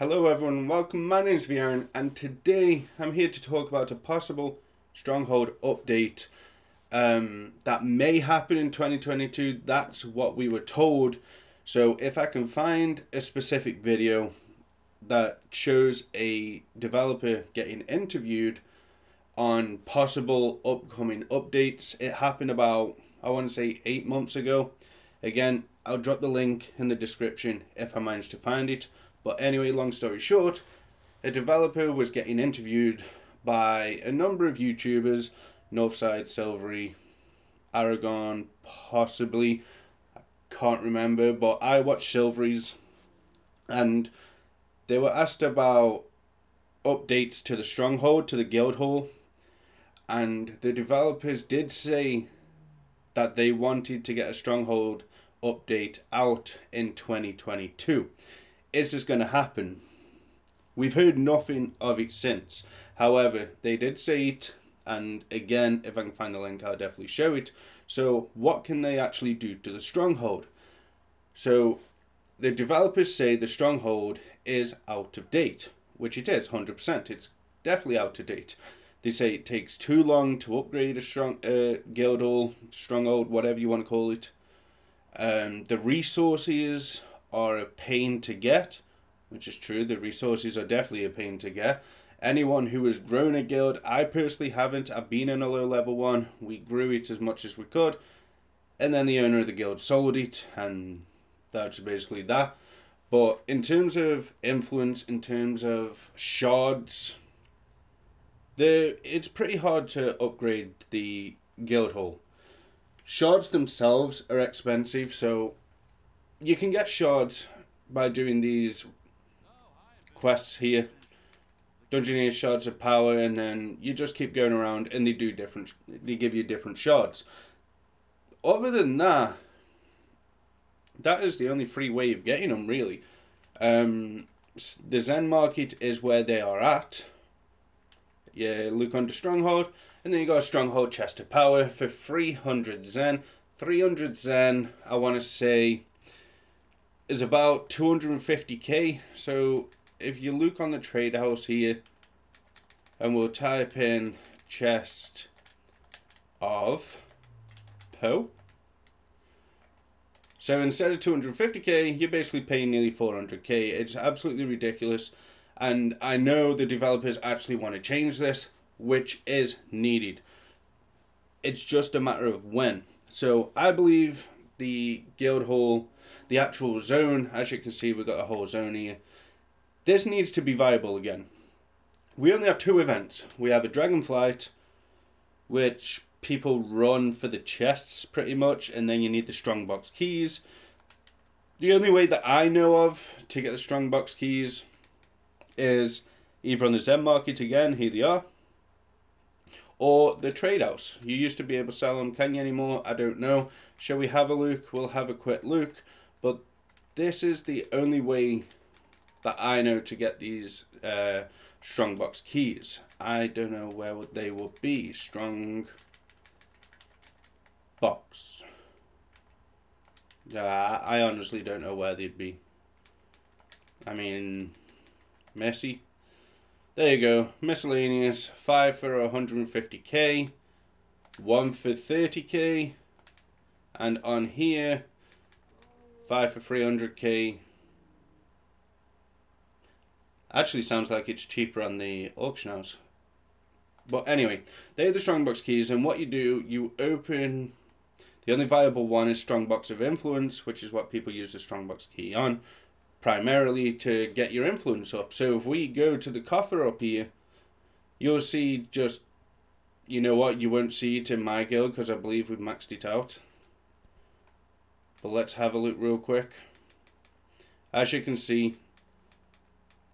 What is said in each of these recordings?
Hello everyone, welcome. My name is Viren and today I'm here to talk about a possible Stronghold update that may happen in 2022. That's what we were told. So if I can find a specific video that shows a developer getting interviewed on possible upcoming updates. It happened about, I want to say, 8 months ago. Again, I'll drop the link in the description if I manage to find it. But anyway, long story short, a developer was getting interviewed by a number of YouTubers, Northside, Silvery, Aragon, possibly, I can't remember, but I watched Silvery's, and they were asked about updates to the Stronghold, to the Guildhall, and the developers did say that they wanted to get a Stronghold update out in 2022. Is this going to happen? We've heard nothing of it since. However, they did say it, and again, if I can find the link, I'll definitely show it. So, what can they actually do to the Stronghold? So, the developers say the Stronghold is out of date, which it is, 100%. It's definitely out of date. They say it takes too long to upgrade a Guildhall, Stronghold, whatever you want to call it. The resources are a pain to get, which is true. The resources are definitely a pain to get. Anyone who has grown a guild, I personally haven't. I've been in a low level one. We grew it as much as we could, and then the owner of the guild sold it, and that's basically that. But in terms of influence, in terms of shards, it's pretty hard to upgrade the Guildhall. Shards themselves are expensive, so you can get shards by doing these quests here. Dungeoneer shards of power, and then you just keep going around and they give you different shards. Other than that, that is the only free way of getting them, really. The Zen market is where they are at. Yeah, look under Stronghold, and then you got a Stronghold chest of power for 300 Zen. 300 Zen, I want to say, is about 250k. So if you look on the trade house here, and we'll type in chest of Poe. So instead of 250k, you're basically paying nearly 400k. It's absolutely ridiculous. And I know the developers actually want to change this, which is needed. It's just a matter of when. So I believe the Guildhall, the actual zone, as you can see, we've got a whole zone here. This needs to be viable again. We only have 2 events. We have a Dragonflight, which people run for the chests pretty much, and then you need the Strongbox keys. The only way that I know of to get the Strongbox keys is either on the Zen market again, here they are, or the trade house. You used to be able to sell them, can you anymore? I don't know. Shall we have a look? We'll have a quick look, but this is the only way that I know to get these Strongbox keys. I don't know where they will be. Strong box. Yeah, I honestly don't know where they'd be. I mean, messy. There you go. Miscellaneous. 5 for 150k. 1 for 30k. And on here, 5 for 300k. Actually sounds like it's cheaper on the auction house. But anyway, they're the Strongbox keys, and what you do, you open. The only viable one is Strongbox of Influence, which is what people use the Strongbox key on, primarily to get your influence up. So if we go to the coffer up here, you'll see just, you know what, you won't see it in my guild because I believe we've maxed it out. But let's have a look real quick. As you can see,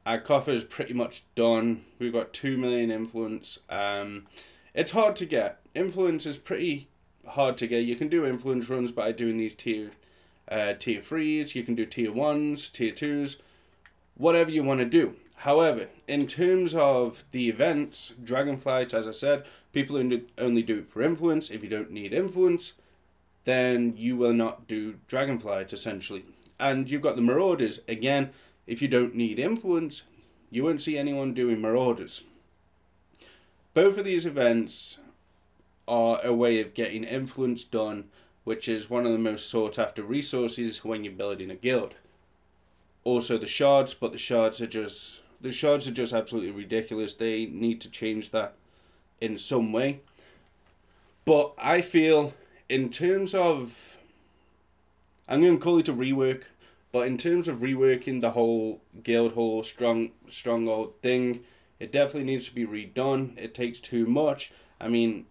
our coffer is pretty much done. We've got 2 million influence. It's hard to get. Influence is pretty hard to get. You can do influence runs by doing these tier 3s. You can do tier 1s, tier 2s, whatever you want to do. However, in terms of the events, Dragonflight, as I said, people only do it for influence. If you don't need influence, then you will not do Dragonflight, essentially. And you've got the Marauders. Again, if you don't need influence, you won't see anyone doing marauders. Both of these events are a way of getting influence done, which is one of the most sought after resources when you're building a guild. Also the shards, but the shards are just absolutely ridiculous. They need to change that in some way. But I feel, in terms of, I'm going to call it a rework, but in terms of reworking the whole guild hall stronghold thing, it definitely needs to be redone. It takes too much. I mean,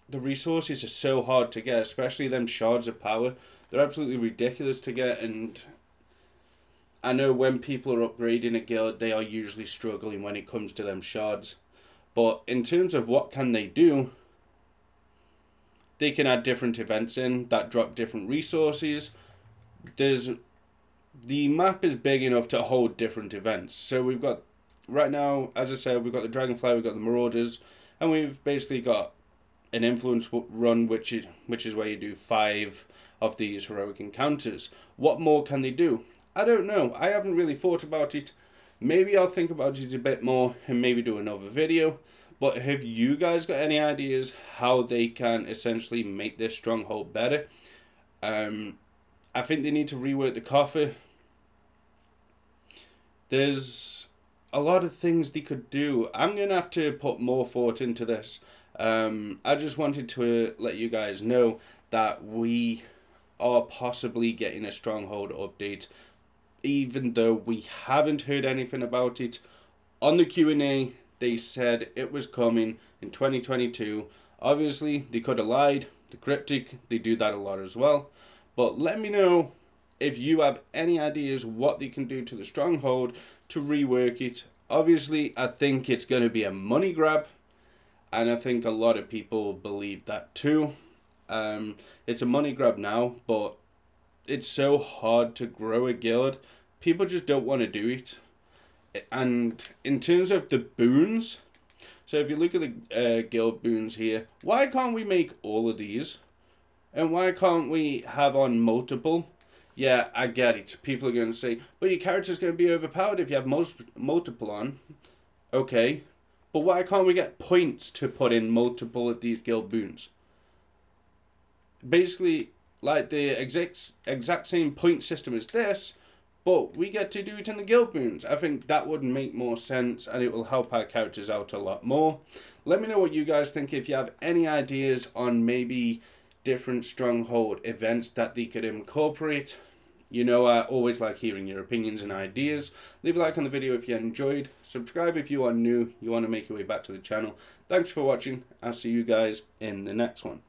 the resources are so hard to get, especially them shards of power. They're absolutely ridiculous to get, and I know when people are upgrading a guild, they are usually struggling when it comes to them shards. But in terms of what can they do, they can add different events in that drop different resources. The map is big enough to hold different events. So we've got, right now, as I said, we've got the Dragonfly, we've got the Marauders, and we've basically got an influence run, which is where you do 5 of these heroic encounters. What more can they do? I don't know. I haven't really thought about it. Maybe I'll think about it a bit more and maybe do another video. But have you guys got any ideas how they can essentially make this stronghold better? I think they need to rework the coffer. There's a lot of things they could do. I'm going to have to put more thought into this. I just wanted to let you guys know that we are possibly getting a stronghold update, even though we haven't heard anything about it. On the Q&A, they said it was coming in 2022. Obviously, they could have lied. The Cryptic, they do that a lot as well. But let me know if you have any ideas what they can do to the stronghold to rework it. Obviously, I think it's going to be a money grab, and I think a lot of people believe that too. It's a money grab now, but it's so hard to grow a guild. People just don't want to do it. And in terms of the boons, so if you look at the guild boons here, why can't we make all of these? And why can't we have on multiple? Yeah, I get it. People are going to say, but your character's going to be overpowered if you have multiple on. Okay, but why can't we get points to put in multiple of these guild boons? Basically, like the exact same point system as this, but we get to do it in the guild boons. I think that would make more sense, and it will help our characters out a lot more. Let me know what you guys think. If you have any ideas on maybe different stronghold events that they could incorporate. You know, I always like hearing your opinions and ideas. Leave a like on the video if you enjoyed. Subscribe if you are new, you want to make your way back to the channel. Thanks for watching. I'll see you guys in the next one.